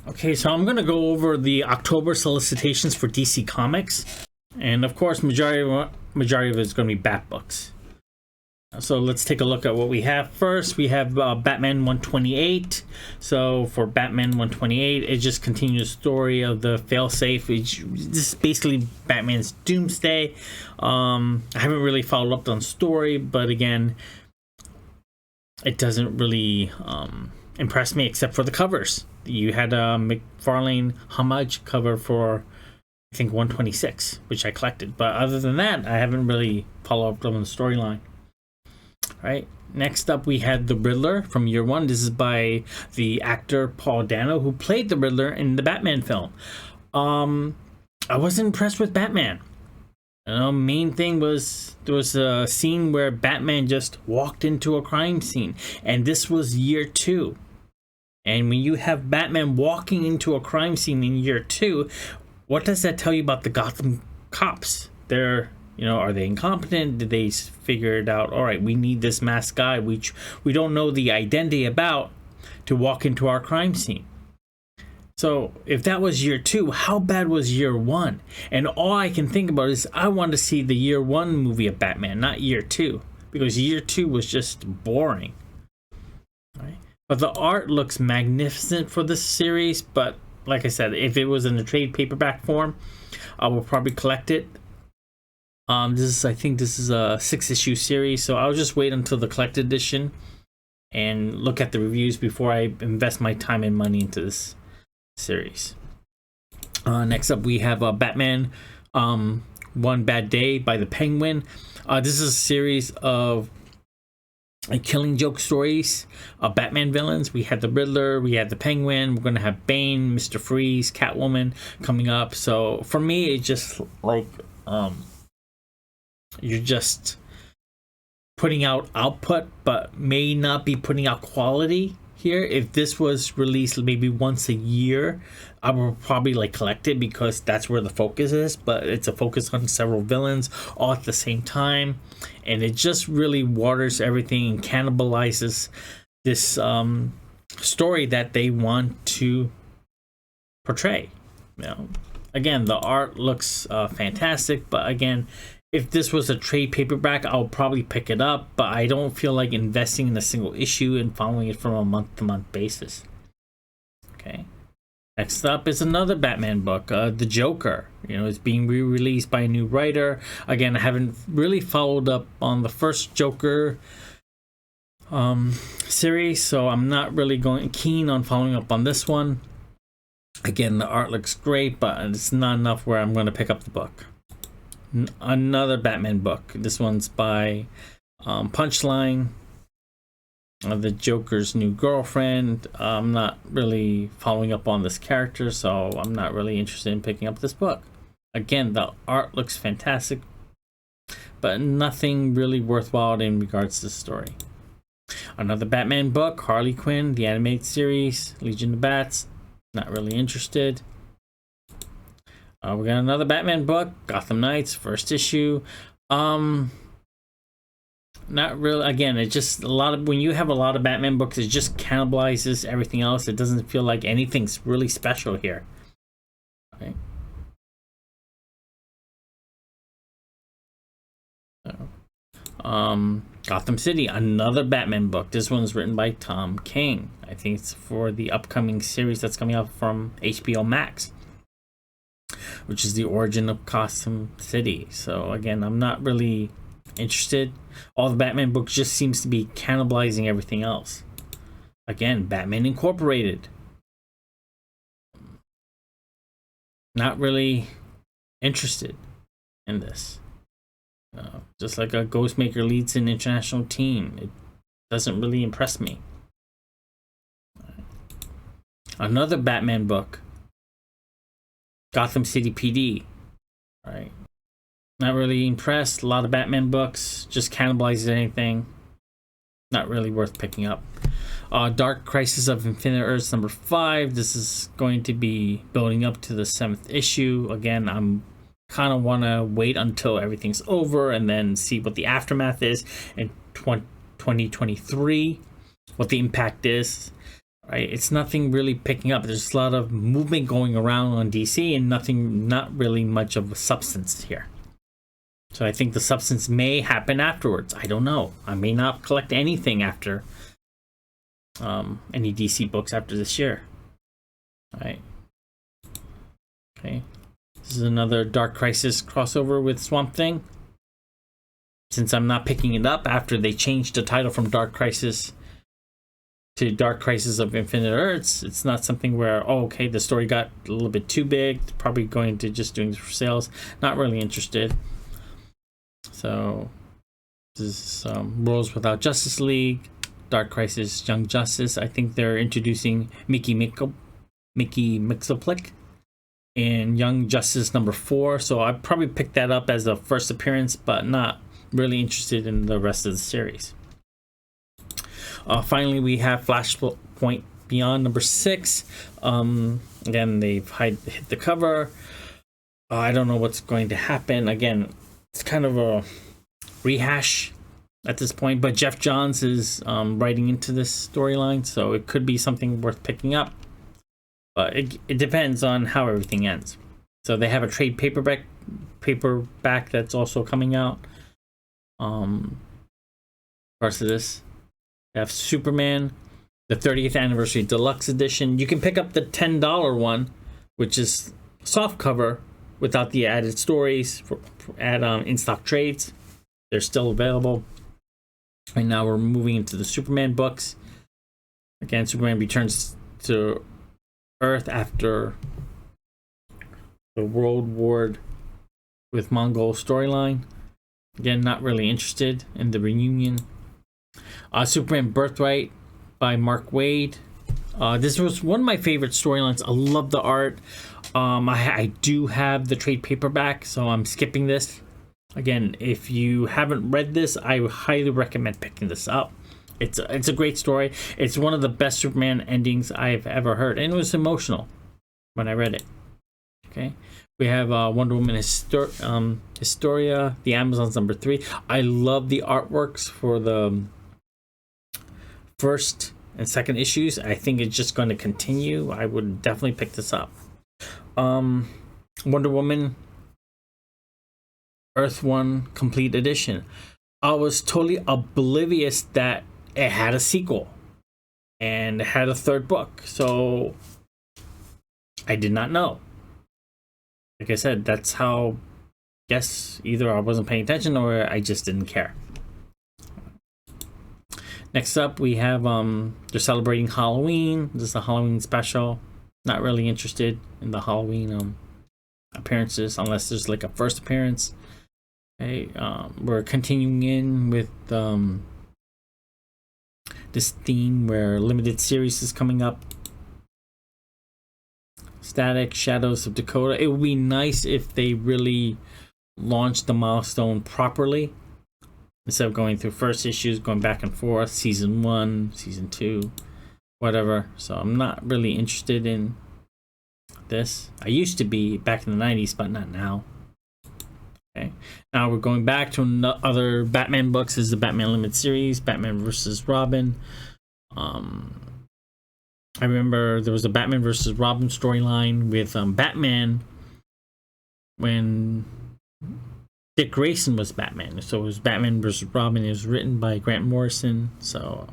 Okay, so I'm going to go over the October solicitations for DC Comics. And of course, majority of it is going to be Bat books. So let's take a look at what we have first. We have Batman 128. So for Batman 128, it just continues the story of the failsafe. This is basically Batman's Doomsday. I haven't really followed up on story, but again, it doesn't really impress me except for the covers. You had a McFarlane homage cover for, I think, 126, which I collected. But other than that, I haven't really followed up on the storyline. Right. Next up, we had the Riddler from year one. This is by the actor Paul Dano, who played the Riddler in the Batman film. I wasn't impressed with Batman. Main thing was there was a scene where Batman just walked into a crime scene, and this was year 2. And when you have Batman walking into a crime scene in year 2, what does that tell you about the Gotham cops? They're, are they incompetent? Did they figure it out? All right, we need this masked guy, which we don't know the identity about, to walk into our crime scene. So if that was year 2, how bad was year 1? And all I can think about is I want to see the year 1 movie of Batman, not year 2, because year 2 was just boring. Right? But the art looks magnificent for this series. But like I said, if it was in a trade paperback form, I will probably collect it. I think this is a 6-issue series, so I'll just wait until the collected edition and look at the reviews before I invest my time and money into this series. Next up, we have Batman One Bad Day by the Penguin. This is a series of Killing Joke stories of Batman villains. We had the Riddler, we had the Penguin, we're going to have Bane, Mr. Freeze, Catwoman coming up. So for me, it's just like you're just putting out output, but may not be putting out quality here. If this was released maybe once a year, I would probably collect it because that's where the focus is. But it's a focus on several villains all at the same time, and it just really waters everything and cannibalizes this story that they want to portray. Again, the art looks fantastic, but again, if this was a trade paperback, I'll probably pick it up, but I don't feel like investing in a single issue and following it from a month-to-month basis. Okay. Next up is another Batman book, The Joker. It's being re-released by a new writer. Again, I haven't really followed up on the first Joker series, so I'm not really keen on following up on this one. Again, the art looks great, but it's not enough where I'm going to pick up the book. Another Batman book. This one's by Punchline, the Joker's new girlfriend. I'm not really following up on this character, so I'm not really interested in picking up this book. Again, the art looks fantastic, but nothing really worthwhile in regards to the story. Another Batman book, Harley Quinn, the animated series, Legion of Bats. Not really interested. We got another Batman book, Gotham Knights, first issue. Not really. Again, it's just when you have a lot of Batman books, it just cannibalizes everything else. It doesn't feel like anything's really special here. Right. Gotham City, another Batman book. This one's written by Tom King. I think it's for the upcoming series that's coming out from HBO Max, which is the origin of Gotham City. So again, I'm not really interested. All the Batman books just seems to be cannibalizing everything else. Again, Batman Incorporated. Not really interested in this. Just like a Ghostmaker leads an international team. It doesn't really impress me. Another Batman book, Gotham City PD. Right. Not really impressed. A lot of Batman books. Just cannibalizes anything. Not really worth picking up. Dark Crisis of Infinite Earths number 5. This is going to be building up to the 7th issue. Again, I'm kind of want to wait until everything's over and then see what the aftermath is in 2023. What the impact is. right? It's nothing really picking up. There's a lot of movement going around on DC and not really much of a substance here. So I think the substance may happen afterwards. I don't know. I may not collect anything after any DC books after this year. All right. Okay. This is another Dark Crisis crossover with Swamp Thing. Since I'm not picking it up after they changed the title from Dark Crisis to Dark Crisis of Infinite Earths, it's not something where, oh, okay, the story got a little bit too big. Probably going to just doing this for sales. Not really interested. So this is Worlds Without Justice League, Dark Crisis, Young Justice. I think they're introducing Mickey Mixoplick in Young Justice number 4. So I probably picked that up as a first appearance, but not really interested in the rest of the series. Finally, we have Flashpoint Beyond number 6. Again, they've hit the cover. I don't know what's going to happen. Again, it's kind of a rehash at this point, but Jeff Johns is writing into this storyline, so it could be something worth picking up. But it depends on how everything ends. So they have a trade paperback that's also coming out. Parts of this. They have Superman, the 30th Anniversary Deluxe Edition. You can pick up the $10 one, which is soft cover without the added stories at in-stock trades. They're still available. Right now we're moving into the Superman books. Again, Superman returns to Earth after the World War with Mongol storyline. Again, not really interested in the reunion. Superman Birthright by Mark Waid. This was one of my favorite storylines. I love the art. I do have the trade paperback, so I'm skipping this. Again, if you haven't read this, I highly recommend picking this up. It's a great story. It's one of the best Superman endings I've ever heard, and it was emotional when I read it. Okay, we have Wonder Woman Historia, the Amazons number 3. I love the artworks for the first and second issues. I think it's just going to continue. I would definitely pick this up. Wonder Woman Earth 1 Complete Edition. I was totally oblivious that it had a sequel and it had a third book, so I did not know. Like I said, that's how, guess either I wasn't paying attention or I just didn't care. Next up, we have they're celebrating Halloween. This is a Halloween special. Not really interested in the Halloween appearances unless there's like a first appearance. Okay, we're continuing in with this theme where limited series is coming up. Static Shadows of Dakota. It would be nice if they really launched the milestone properly instead of going through first issues, going back and forth, season 1, season 2, whatever. So I'm not really interested in this. I used to be back in the 90s, but not now. Okay, now we're going back to other Batman books. This is the Batman Limited Series, Batman vs. Robin. I remember there was a Batman vs. Robin storyline with Batman when Dick Grayson was Batman. So it was Batman vs. Robin. It was written by Grant Morrison. So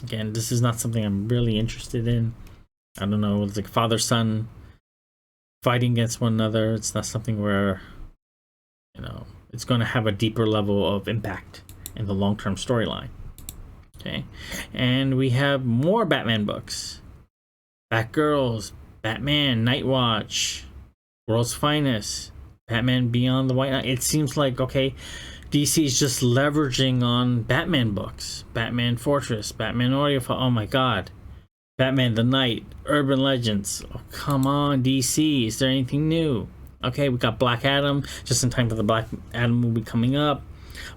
again, this is not something I'm really interested in. I don't know, it's like father-son fighting against one another. It's not something where, you know, it's going to have a deeper level of impact in the long-term storyline. Okay, and we have more Batman books. Batgirls, Batman, Nightwatch, World's Finest, Batman Beyond the White Knight. It seems like, okay, DC is just leveraging on Batman books. Batman Fortress, Batman Audio File. Oh my god. Batman the Knight, Urban Legends. Oh, come on, DC. Is there anything new? Okay, we got Black Adam, just in time for the Black Adam movie coming up.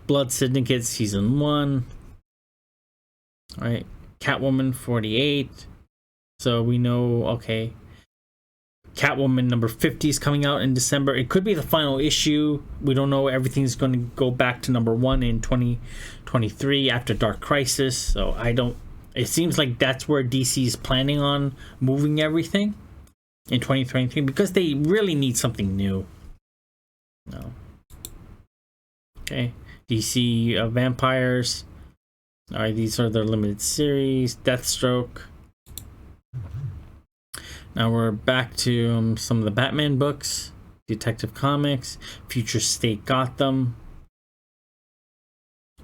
Blood Syndicate Season 1. Alright, Catwoman 48. So we know, okay, Catwoman number 50 is coming out in December. It could be the final issue. We don't know. Everything's going to go back to number 1 in 2023 after Dark Crisis. So I don't It seems like that's where DC is planning on moving everything in 2023 because they really need something new. No. Okay. DC Vampires. All right, these are their limited series. Deathstroke. Now we're back to some of the Batman books. Detective Comics. Future State Gotham.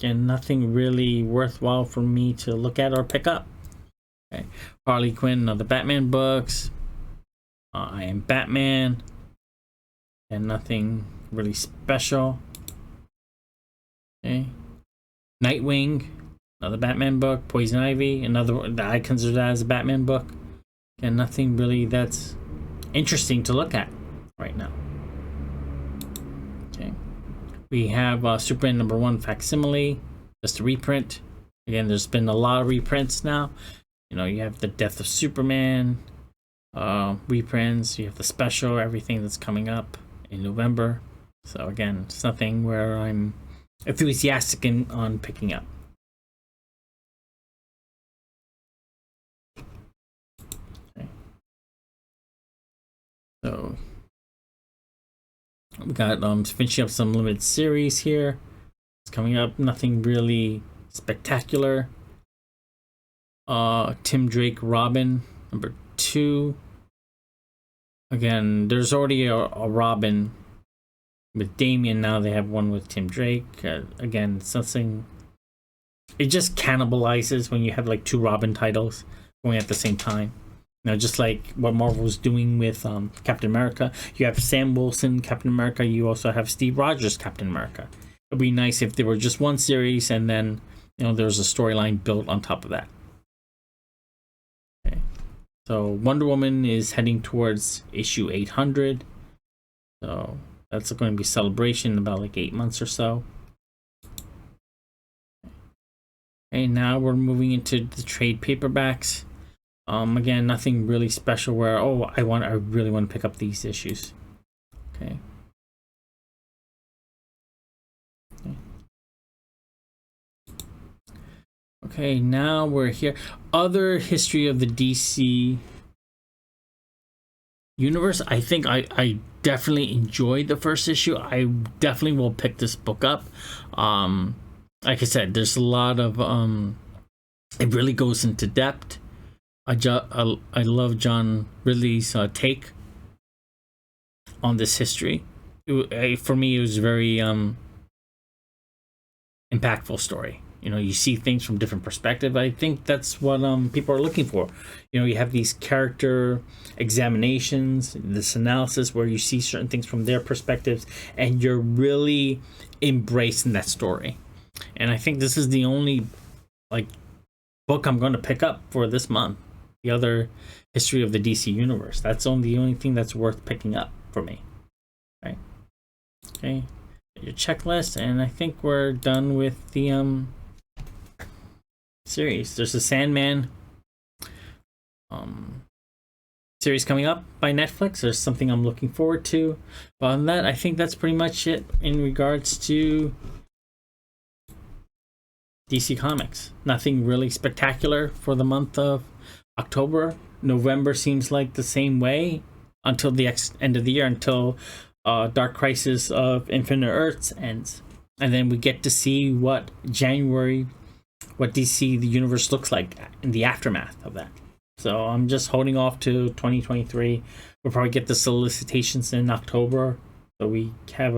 And nothing really worthwhile for me to look at or pick up. Okay. Harley Quinn, the Batman books. I Am Batman. And nothing really special. Okay. Nightwing, another Batman book. Poison Ivy, another one that I consider that as a Batman book. And nothing really that's interesting to look at right now. Okay. We have Superman #1 facsimile, just a reprint. Again, there's been a lot of reprints now. You know, you have the Death of Superman reprints. You have the special, everything that's coming up in November. So again, it's nothing where I'm enthusiastic on picking up. Okay. So we got finishing up some limited series here. It's coming up. Nothing really spectacular. Tim Drake Robin #2. Again, there's already a Robin with Damian. Now they have one with Tim Drake. Again, something. It just cannibalizes when you have like 2 Robin titles going at the same time. You know, just like what Marvel's doing with Captain America. You have Sam Wilson Captain America. You also have Steve Rogers Captain America. It'd be nice if there were just one series and then there was a storyline built on top of that. Okay. So Wonder Woman is heading towards issue 800. So that's going to be celebration in about like 8 months or so. Okay, now we're moving into the trade paperbacks. Again, nothing really special where I really want to pick up these issues. Okay. Okay, now we're here. Other history of the DC universe. I think I definitely enjoyed the first issue. I definitely will pick this book up. Like I said, there's a lot of it really goes into depth. I love John Ridley's take on this history. For me, it was a very impactful story. You see things from different perspectives. I think that's what people are looking for. You have these character examinations, this analysis where you see certain things from their perspectives, and you're really embracing that story. And I think this is the only book I'm going to pick up for this month. The other history of the DC universe. That's the only thing that's worth picking up for me. Right? Okay. Your checklist, and I think we're done with the series. There's a Sandman series coming up by Netflix. There's something I'm looking forward to. But on that, I think that's pretty much it in regards to DC Comics. Nothing really spectacular for the month of October. November seems like the same way until the end of the year, until Dark Crisis of Infinite Earths ends. And then we get to see what January, what DC, the universe looks like in the aftermath of that. So I'm just holding off to 2023. We'll probably get the solicitations in October. So we have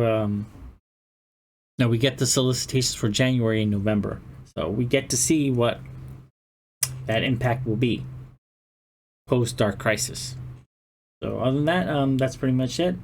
we get the solicitations for January and November. So we get to see what that impact will be post Dark Crisis. So other than that, that's pretty much it.